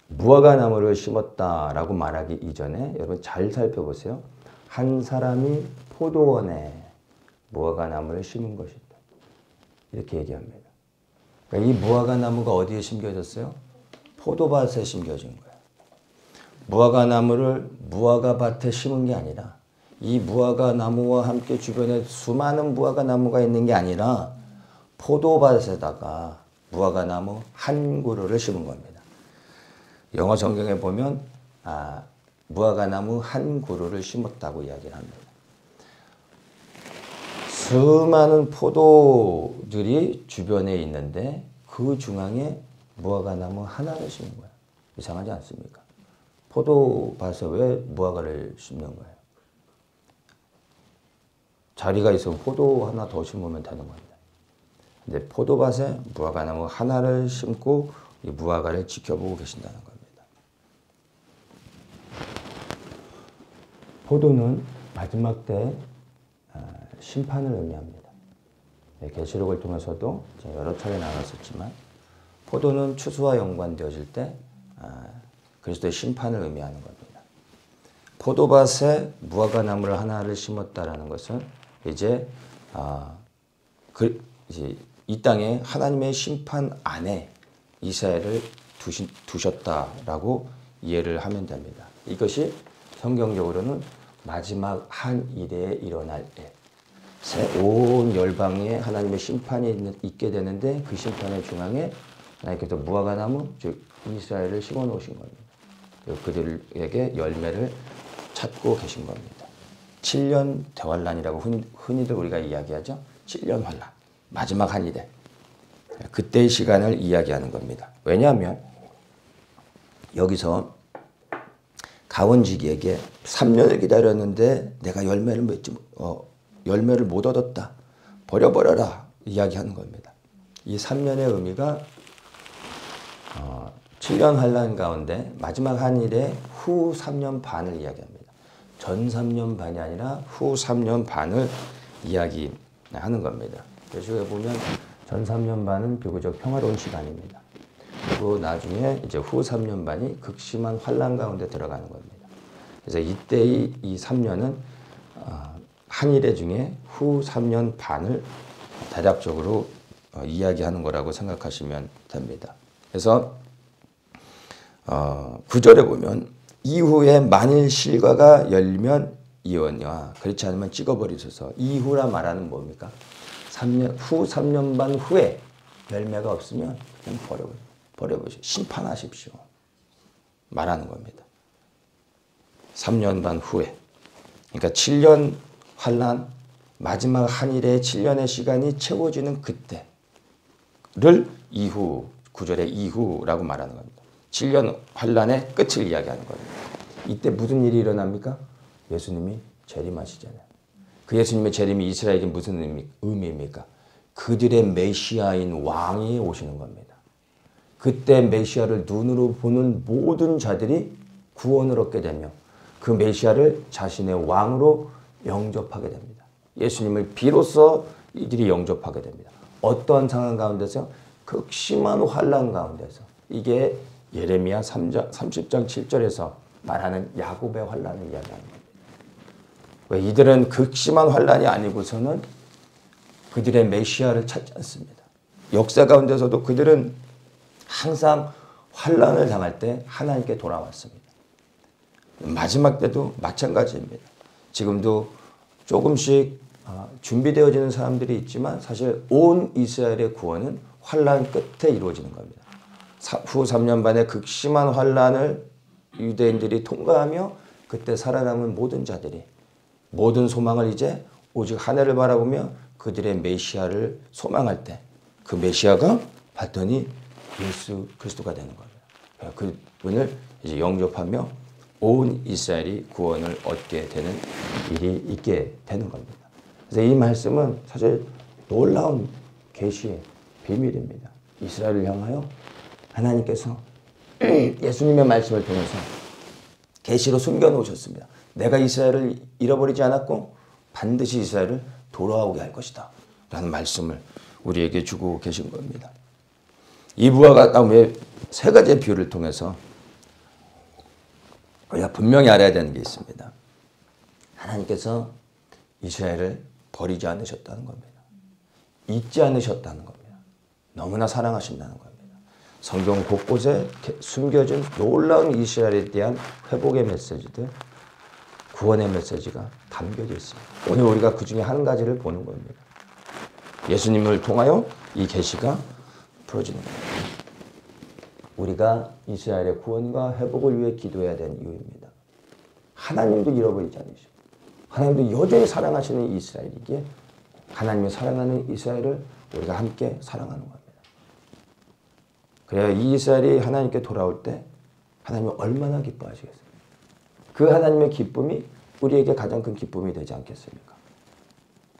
무화과나무를 심었다라고 말하기 이전에 여러분 잘 살펴보세요. 한 사람이 포도원에 무화과나무를 심은 것이다. 이렇게 얘기합니다. 그러니까 이 무화과나무가 어디에 심겨졌어요? 포도밭에 심겨진 거예요. 무화과나무를 무화과밭에 심은 게 아니라 이 무화과나무와 함께 주변에 수많은 무화과나무가 있는 게 아니라 포도밭에다가 무화과나무 한 그루를 심은 겁니다. 영어 성경에 보면 무화과나무 한 그루를 심었다고 이야기를 합니다. 수많은 포도들이 주변에 있는데 그 중앙에 무화과나무 하나를 심은 거예요. 이상하지 않습니까? 포도밭에 왜 무화과를 심는 거예요? 자리가 있으면 포도 하나 더 심으면 되는 겁니다. 근데 포도밭에 무화과나무 하나를 심고 이 무화과를 지켜보고 계신다는 겁니다. 포도는 마지막 때 심판을 의미합니다. 계시록을 통해서도 여러 차례 나눴었지만 포도는 추수와 연관되어질 때 그리스도의 심판을 의미하는 겁니다. 포도밭에 무화과나무를 하나를 심었다라는 것은 이제 이 땅에 하나님의 심판 안에 이스라엘을 두셨다라고 이해를 하면 됩니다. 이것이 성경적으로는 마지막 한 일에 일어날 때 온 열방에 하나님의 심판이 있게 되는데 그 심판의 중앙에 하나님께서 무화과나무 즉 이스라엘을 심어 놓으신 겁니다. 그들에게 열매를 찾고 계신 겁니다. 7년 대환란이라고 흔히들 우리가 이야기하죠. 7년 환란 마지막 한 일에 그때의 시간을 이야기하는 겁니다. 왜냐하면 여기서 가원지기에게 3년을 기다렸는데 내가 열매를 못 얻었다. 버려버려라. 이야기하는 겁니다. 이 3년의 의미가 7년 환란 가운데 마지막 한 일에 후 3년 반을 이야기합니다. 전 3년 반이 아니라 후 3년 반을 이야기하는 겁니다. 그래서 보면 전 3년 반은 비교적 평화로운 시간입니다. 그리고 나중에 이제 후 3년 반이 극심한 환란 가운데 들어가는 겁니다. 그래서 이때의 이 3년은 한 일의 중에 후 3년 반을 대략적으로 이야기하는 거라고 생각하시면 됩니다. 그래서 9절에 보면 이후에 만일 실과가 열면 이언이와 그렇지 않으면 찍어버리소서. 이후라 말하는 뭡니까? 후 3년 반 후에 열매가 없으면 그냥 버려보시오. 심판하십시오. 말하는 겁니다. 3년 반 후에. 그러니까 7년 환란 마지막 한 일의 7년의 시간이 채워지는 그때를 이후 9절의 이후라고 말하는 겁니다. 7년 환란의 끝을 이야기하는 겁니다. 이때 무슨 일이 일어납니까? 예수님이 재림하시잖아요. 그 예수님의 재림이 이스라엘에게 무슨 의미입니까? 그들의 메시아인 왕이 오시는 겁니다. 그때 메시아를 눈으로 보는 모든 자들이 구원을 얻게 되며 그 메시아를 자신의 왕으로 영접하게 됩니다. 예수님을 비로소 이들이 영접하게 됩니다. 어떠한 상황 가운데서? 극심한 환란 가운데서. 이게 예레미야 30장 7절에서 말하는 야곱의 환란을 이야기하는 겁니다. 왜 이들은 극심한 환란이 아니고서는 그들의 메시아를 찾지 않습니다. 역사 가운데서도 그들은 항상 환란을 당할 때 하나님께 돌아왔습니다. 마지막 때도 마찬가지입니다. 지금도 조금씩 준비되어지는 사람들이 있지만 사실 온 이스라엘의 구원은 환란 끝에 이루어지는 겁니다. 후 3년 반의 극심한 환란을 유대인들이 통과하며 그때 살아남은 모든 자들이 모든 소망을 이제 오직 하늘을 바라보며 그들의 메시아를 소망할 때 그 메시아가 봤더니 예수 그리스도가 되는 거예요. 그분을 이제 영접하며 온 이스라엘이 구원을 얻게 되는 일이 있게 되는 겁니다. 그래서 이 말씀은 사실 놀라운 계시의 비밀입니다. 이스라엘을 향하여 하나님께서 예수님의 말씀을 통해서 계시로 숨겨놓으셨습니다. 내가 이스라엘을 잃어버리지 않았고 반드시 이스라엘을 돌아오게 할 것이다 라는 말씀을 우리에게 주고 계신 겁니다. 이 무화과 나무의 세 가지의 비유를 통해서 우리가 분명히 알아야 되는 게 있습니다. 하나님께서 이스라엘을 버리지 않으셨다는 겁니다. 잊지 않으셨다는 겁니다. 너무나 사랑하신다는 겁니다. 성경 곳곳에 숨겨진 놀라운 이스라엘에 대한 회복의 메시지들, 구원의 메시지가 담겨져 있습니다. 오늘 우리가 그 중에 한 가지를 보는 겁니다. 예수님을 통하여 이 계시가 풀어지는 겁니다. 우리가 이스라엘의 구원과 회복을 위해 기도해야 되는 이유입니다. 하나님도 잃어버리지 않으시고 하나님도 여전히 사랑하시는 이스라엘이기에 하나님이 사랑하는 이스라엘을 우리가 함께 사랑하는 겁니다. 그래야 이 이스라엘이 하나님께 돌아올 때 하나님이 얼마나 기뻐하시겠습니까? 그 하나님의 기쁨이 우리에게 가장 큰 기쁨이 되지 않겠습니까?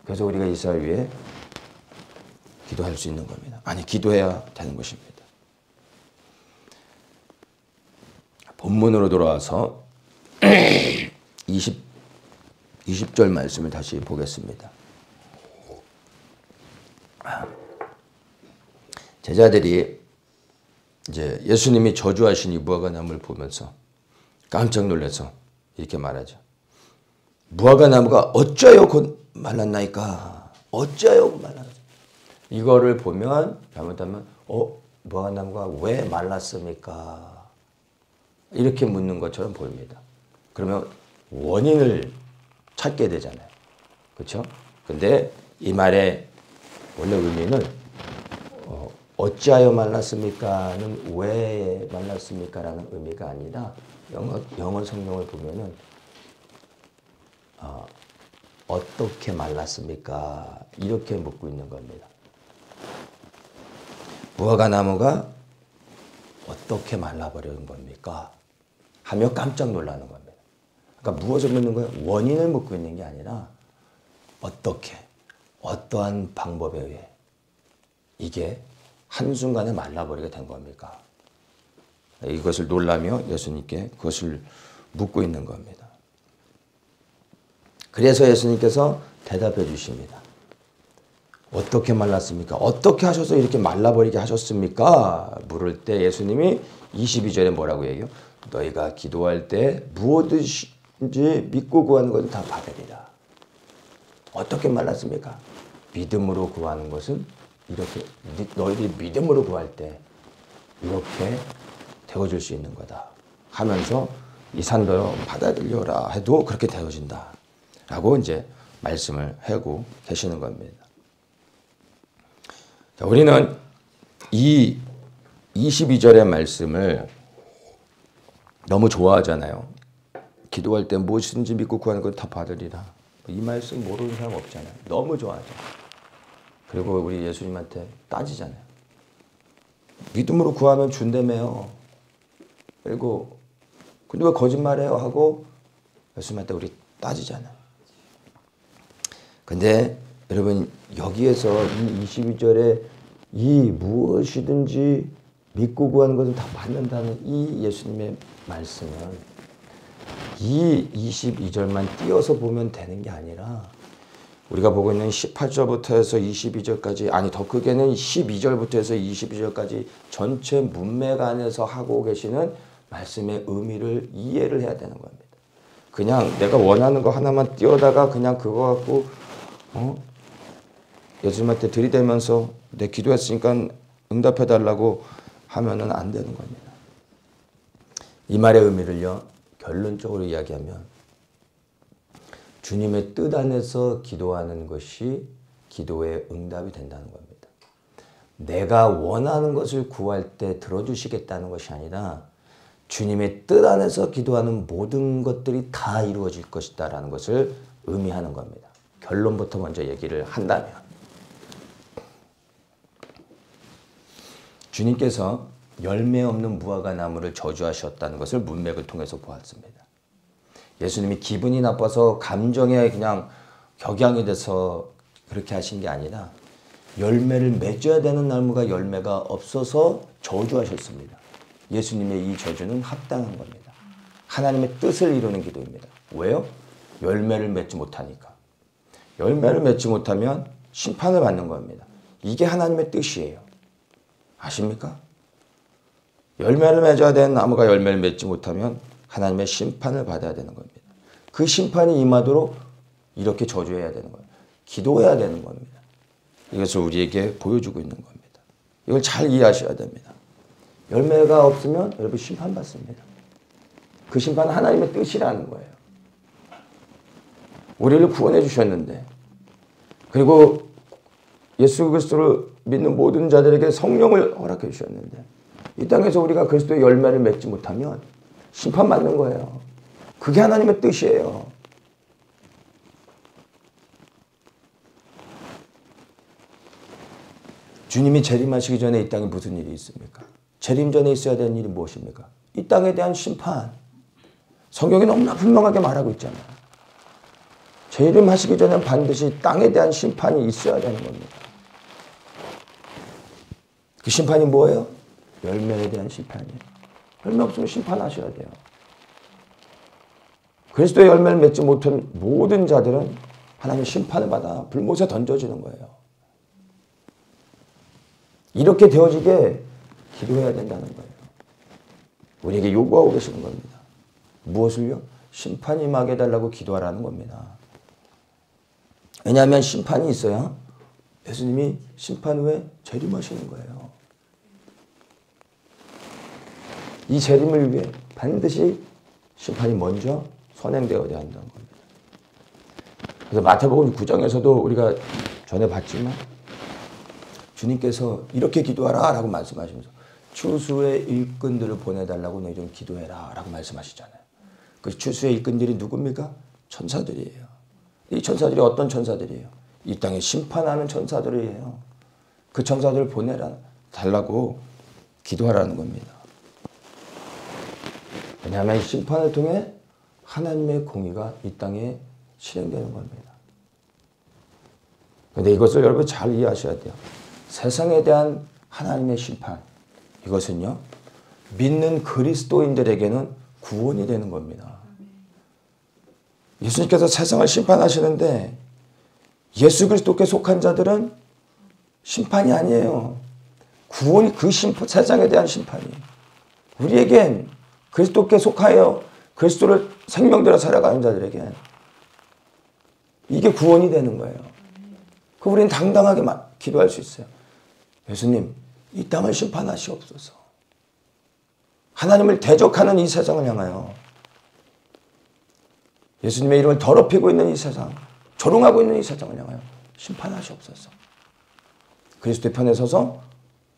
그래서 우리가 이스라엘 위해 기도할 수 있는 겁니다. 아니, 기도해야 되는 것입니다. 본문으로 돌아와서 20절 말씀을 다시 보겠습니다. 제자들이 이제 예수님이 저주하신 이 무화과 나무를 보면서 깜짝 놀라서 이렇게 말하죠. 무화과 나무가 어찌하여 곧 말랐나이까? 어찌하여 말랐나? 이거를 보면 잘못하면 무화과 나무가 왜 말랐습니까? 이렇게 묻는 것처럼 보입니다. 그러면 원인을 찾게 되잖아요. 그렇죠? 근데 이 말의 원래 의미는 어찌하여 말랐습니까는 왜 말랐습니까라는 의미가 아니라 영어 성경을 보면은 어떻게 말랐습니까? 이렇게 묻고 있는 겁니다. 무화과 나무가 어떻게 말라버리는 겁니까? 하며 깜짝 놀라는 겁니다. 그러니까 무엇을 묻는 거예요? 원인을 묻고 있는 게 아니라 어떻게, 어떠한 방법에 의해 이게 한순간에 말라버리게 된 겁니까? 이것을 놀라며 예수님께 그것을 묻고 있는 겁니다. 그래서 예수님께서 대답해 주십니다. 어떻게 말랐습니까? 어떻게 하셔서 이렇게 말라버리게 하셨습니까? 물을 때 예수님이 22절에 뭐라고 얘기해요? 너희가 기도할 때 무엇이든지 믿고 구하는 것은 다 받으리라. 어떻게 말랐습니까? 믿음으로 구하는 것은 이렇게 너희들이 믿음으로 구할 때 이렇게 되어줄 수 있는 거다 하면서 이 산도 받아들여라 해도 그렇게 되어진다 라고 이제 말씀을 하고 계시는 겁니다. 자, 우리는 이 22절의 말씀을 너무 좋아하잖아요. 기도할 때 무엇이든지 믿고 구하는 건 다 받으리라. 이 말씀 모르는 사람 없잖아요. 너무 좋아하죠. 그리고 우리 예수님한테 따지잖아요. 믿음으로 구하면 준다며요. 그리고 근데 왜 거짓말해요? 하고 예수님한테 우리 따지잖아요. 근데 여러분 여기에서 이 22절에 이 무엇이든지 믿고 구하는 것은 다 받는다는 이 예수님의 말씀은 이 22절만 띄어서 보면 되는 게 아니라 우리가 보고 있는 18절부터 해서 22절까지 아니 더 크게는 12절부터 해서 22절까지 전체 문맥 안에서 하고 계시는 말씀의 의미를 이해를 해야 되는 겁니다. 그냥 내가 원하는 거 하나만 띄어다가 그냥 그거 갖고 예수님한테 들이대면서 내 기도했으니까 응답해 달라고 하면은 안 되는 겁니다. 이 말의 의미를요 결론적으로 이야기하면 주님의 뜻 안에서 기도하는 것이 기도의 응답이 된다는 겁니다. 내가 원하는 것을 구할 때 들어주시겠다는 것이 아니라 주님의 뜻 안에서 기도하는 모든 것들이 다 이루어질 것이다라는 것을 의미하는 겁니다. 결론부터 먼저 얘기를 한다면 주님께서 열매 없는 무화과 나무를 저주하셨다는 것을 문맥을 통해서 보았습니다. 예수님이 기분이 나빠서 감정에 그냥 격양이 돼서 그렇게 하신 게 아니라 열매를 맺어야 되는 나무가 열매가 없어서 저주하셨습니다. 예수님의 이 저주는 합당한 겁니다. 하나님의 뜻을 이루는 기도입니다. 왜요? 열매를 맺지 못하니까. 열매를 맺지 못하면 심판을 받는 겁니다. 이게 하나님의 뜻이에요. 아십니까? 열매를 맺어야 되는 나무가 열매를 맺지 못하면 하나님의 심판을 받아야 되는 겁니다. 그 심판이 임하도록 이렇게 저주해야 되는 거예요. 기도해야 되는 겁니다. 이것을 우리에게 보여주고 있는 겁니다. 이걸 잘 이해하셔야 됩니다. 열매가 없으면 여러분 심판받습니다. 그 심판은 하나님의 뜻이라는 거예요. 우리를 구원해 주셨는데, 그리고 예수 그리스도를 믿는 모든 자들에게 성령을 허락해 주셨는데, 이 땅에서 우리가 그리스도의 열매를 맺지 못하면 심판받는 거예요. 그게 하나님의 뜻이에요. 주님이 재림하시기 전에 이 땅에 무슨 일이 있습니까? 재림 전에 있어야 되는 일이 무엇입니까? 이 땅에 대한 심판. 성경이 너무나 분명하게 말하고 있잖아요. 재림하시기 전에 반드시 땅에 대한 심판이 있어야 되는 겁니다. 그 심판이 뭐예요? 열매에 대한 심판이에요. 열매 없으면 심판하셔야 돼요. 그리스도의 열매를 맺지 못한 모든 자들은 하나님의 심판을 받아 불못에 던져지는 거예요. 이렇게 되어지게 기도해야 된다는 거예요. 우리에게 요구하고 계시는 겁니다. 무엇을요? 심판이 임하게 해달라고 기도하라는 겁니다. 왜냐하면 심판이 있어야 예수님이 심판 후에 재림하시는 거예요. 이 재림을 위해 반드시 심판이 먼저 선행되어야 한다는 겁니다. 그래서 마태복음 9장에서도 우리가 전에 봤지만 주님께서 이렇게 기도하라 라고 말씀하시면서 추수의 일꾼들을 보내달라고 너희 좀 기도해라 라고 말씀하시잖아요. 그 추수의 일꾼들이 누굽니까? 천사들이에요. 이 천사들이 어떤 천사들이에요? 이 땅에 심판하는 천사들이에요. 그 천사들을 보내달라고 기도하라는 겁니다. 왜냐하면 심판을 통해 하나님의 공의가 이 땅에 실행되는 겁니다. 그런데 이것을 여러분 잘 이해하셔야 돼요. 세상에 대한 하나님의 심판, 이것은요, 믿는 그리스도인들에게는 구원이 되는 겁니다. 예수님께서 세상을 심판하시는데 예수 그리스도께 속한 자들은 심판이 아니에요. 구원이 그 세상에 대한 심판이에요. 우리에겐 그리스도께 속하여 그리스도를 생명대로 살아가는 자들에게 이게 구원이 되는 거예요. 그 우리는 당당하게 기도할 수 있어요. 예수님, 이 땅을 심판하시옵소서. 하나님을 대적하는 이 세상을 향하여 예수님의 이름을 더럽히고 있는 이 세상, 조롱하고 있는 이 세상을 향하여 심판하시옵소서. 그리스도의 편에 서서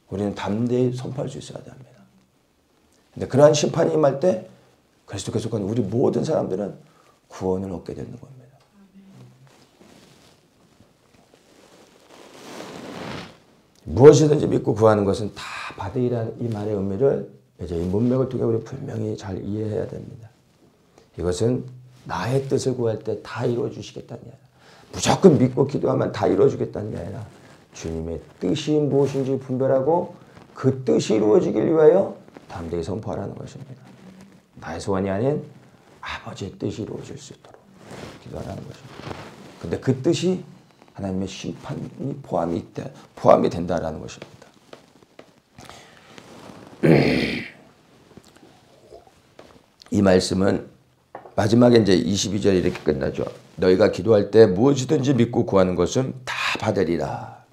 우리는 담대히 선포할 수 있어야 합니다. 근데 그러한 심판이 임할 때 그리스도께 속한 우리 모든 사람들은 구원을 얻게 되는 겁니다. 무엇이든지 믿고 구하는 것은 다 받으리라는 이 말의 의미를 이제 이 문맥을 통해 우리 분명히 잘 이해해야 됩니다. 이것은 나의 뜻을 구할 때 다 이루어 주시겠다는 게 아니라, 무조건 믿고 기도하면 다 이루어 주겠다는 게 아니라, 주님의 뜻이 무엇인지 분별하고 그 뜻이 이루어지길 위하여 담대히 선포하라는 것입니다. 나의 소원이 아닌 아버지의 뜻이 이루어질 수 있도록 기도하라는 것입니다. 근데 그 뜻이 하나님의 심판이 포함이 된다라는 것입니다. 이 말씀은 마지막에 이제 22절 이렇게 끝나죠. 너희가 기도할 때 무엇이든지 믿고 구하는 것은 다 받으리라.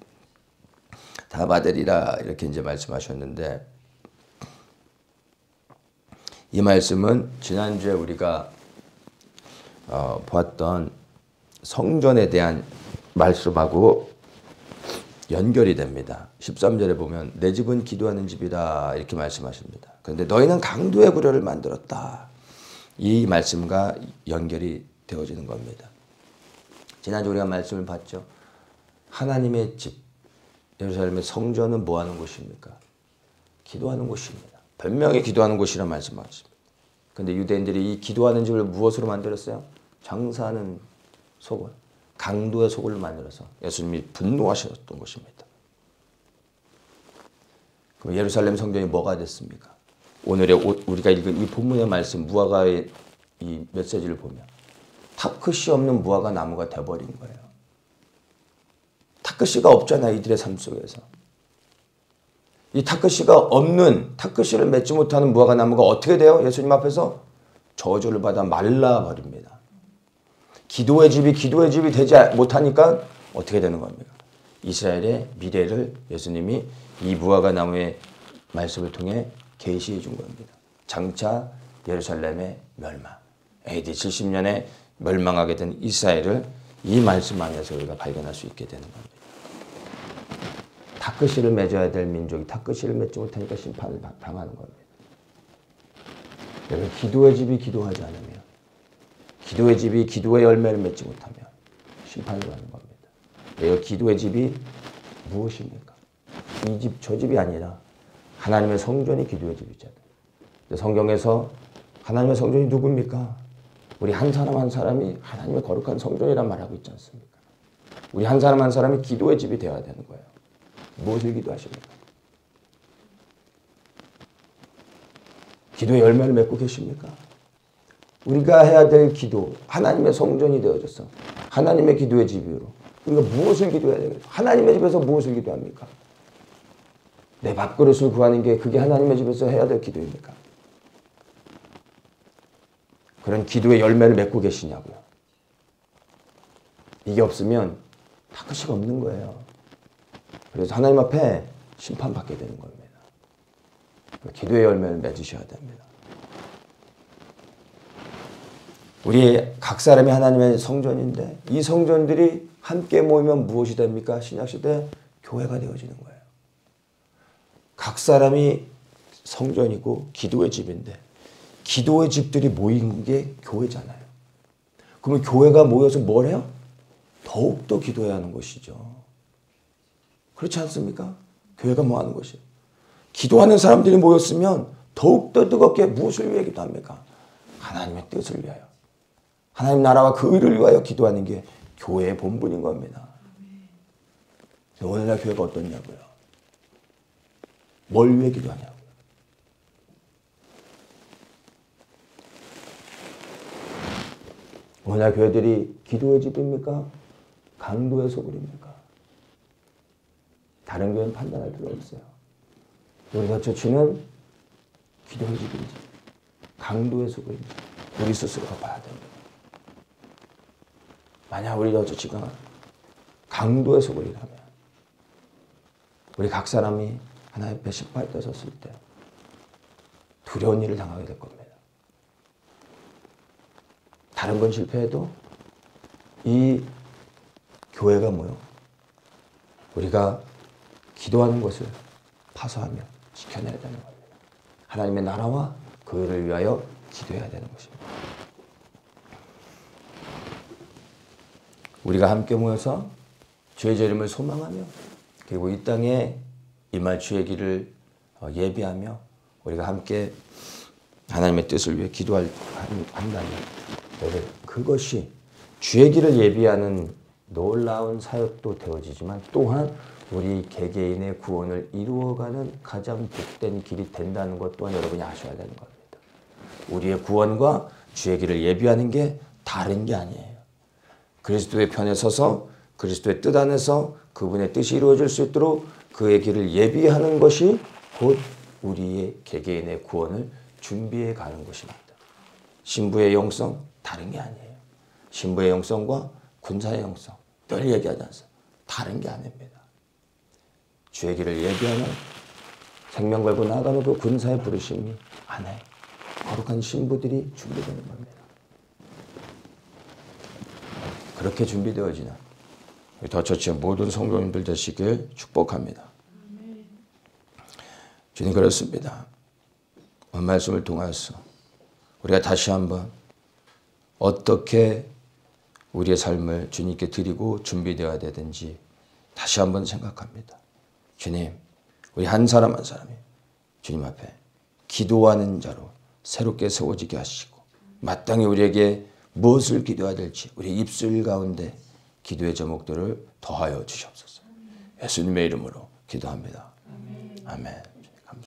다 받으리라. 이렇게 이제 말씀하셨는데, 이 말씀은 지난주에 우리가 보았던 성전에 대한 말씀하고 연결이 됩니다. 13절에 보면 내 집은 기도하는 집이다 이렇게 말씀하십니다. 그런데 너희는 강도의 구려를 만들었다. 이 말씀과 연결이 되어지는 겁니다. 지난주 우리가 말씀을 봤죠. 하나님의 집, 예루살렘의 성전은 뭐하는 곳입니까? 기도하는 곳입니다. 분명히 기도하는 곳이라 말씀하십니다. 그런데 유대인들이 이 기도하는 집을 무엇으로 만들었어요? 장사하는 소굴, 강도의 소굴을 만들어서 예수님이 분노하셨던 것입니다. 그럼 예루살렘 성전이 뭐가 됐습니까? 우리가 읽은 이 본문의 말씀 무화과의 이 메시지를 보면 타크시 없는 무화과 나무가 돼버린 거예요. 타크시가 없잖아 이들의 삶 속에서. 이 타크시가 없는 타크시를 맺지 못하는 무화과 나무가 어떻게 돼요? 예수님 앞에서 저주를 받아 말라버립니다. 기도의 집이 되지 못하니까 어떻게 되는 겁니까? 이스라엘의 미래를 예수님이 이 무화과 나무의 말씀을 통해 계시해 준 겁니다. 장차 예루살렘의 멸망, AD 70년에 멸망하게 된 이스라엘을 이 말씀 안에서 우리가 발견할 수 있게 되는 겁니다. 타크시를 맺어야 될 민족이 타크시를 맺지 못하니까 심판을 당하는 겁니다. 여러분, 기도의 집이 기도하지 않으면, 기도의 집이 기도의 열매를 맺지 못하면 심판을 받는 겁니다. 이 기도의 집이 무엇입니까? 이 집, 저 집이 아니라 하나님의 성전이 기도의 집이잖아요. 성경에서 하나님의 성전이 누굽니까? 우리 한 사람 한 사람이 하나님의 거룩한 성전이란 말하고 있지 않습니까? 우리 한 사람 한 사람이 기도의 집이 되어야 되는 거예요. 무엇을 기도하십니까? 기도의 열매를 맺고 계십니까? 우리가 해야 될 기도, 하나님의 성전이 되어져서 하나님의 기도의 집으로 우리가 무엇을 기도해야 되겠어요? 하나님의 집에서 무엇을 기도합니까? 내 밥그릇을 구하는 게 그게 하나님의 집에서 해야 될 기도입니까? 그런 기도의 열매를 맺고 계시냐고요. 이게 없으면 타크시가 없는 거예요. 그래서 하나님 앞에 심판받게 되는 겁니다. 기도의 열매를 맺으셔야 됩니다. 우리 각 사람이 하나님의 성전인데 이 성전들이 함께 모이면 무엇이 됩니까? 신약시대 교회가 되어지는 거예요. 각 사람이 성전이고 기도의 집인데 기도의 집들이 모인 게 교회잖아요. 그러면 교회가 모여서 뭘 해요? 더욱더 기도해야 하는 것이죠. 그렇지 않습니까? 교회가 뭐 하는 것이에요? 기도하는 사람들이 모였으면 더욱더 뜨겁게 무엇을 위해 기도합니까? 하나님의 뜻을 위하여. 하나님 나라와 그 의를 위하여 기도하는 게 교회의 본분인 겁니다. 오늘날 교회가 어떻냐고요? 뭘 위해 기도하냐고요? 오늘날 교회들이 기도의 집입니까? 강도의 소굴입니까? 다른 교회는 판단할 필요 없어요. 우리 더처치는 기도의 집인지 강도의 소굴인지 우리 스스로가 봐야 됩니다. 만약 우리 더처치가 강도의 소굴이라면 우리 각 사람이 하나님 앞에 심판에 섰을 때 두려운 일을 당하게 될 겁니다. 다른 건 실패해도 이 교회가 뭐요? 우리가 기도하는 것을 파수하며 지켜내야 되는 겁니다. 하나님의 나라와 그 의를 위하여 기도해야 되는 것입니다. 우리가 함께 모여서 주의 재림을 소망하며 그리고 이 땅에 임할 주의 길을 예비하며 우리가 함께 하나님의 뜻을 위해 기도한다면 그것이 주의 길을 예비하는 놀라운 사역도 되어지지만 또한 우리 개개인의 구원을 이루어가는 가장 복된 길이 된다는 것 또한 여러분이 아셔야 되는 겁니다. 우리의 구원과 주의 길을 예비하는 게 다른 게 아니에요. 그리스도의 편에 서서 그리스도의 뜻 안에서 그분의 뜻이 이루어질 수 있도록 그의 길을 예비하는 것이 곧 우리의 개개인의 구원을 준비해 가는 것입니다. 신부의 영성 다른 게 아니에요. 신부의 영성과 군사의 영성 늘 얘기하지 않습니까? 다른 게 아닙니다. 주의 길을 예비하는 생명 걸고 나아가는 그 군사의 부르심이 안에 거룩한 신부들이 준비되는 겁니다. 그렇게 준비되어지는 더처치의 모든 성도님들 되시길 축복합니다. 주님 그렇습니다. 오늘 말씀을 통해서 우리가 다시 한번 어떻게 우리의 삶을 주님께 드리고 준비되어야 되든지 다시 한번 생각합니다. 주님, 우리 한 사람 한 사람이 주님 앞에 기도하는 자로 새롭게 세워지게 하시고 마땅히 우리에게 무엇을 기도해야 될지 우리 입술 가운데 기도의 제목들을 더하여 주시옵소서. 예수님의 이름으로 기도합니다. 아멘.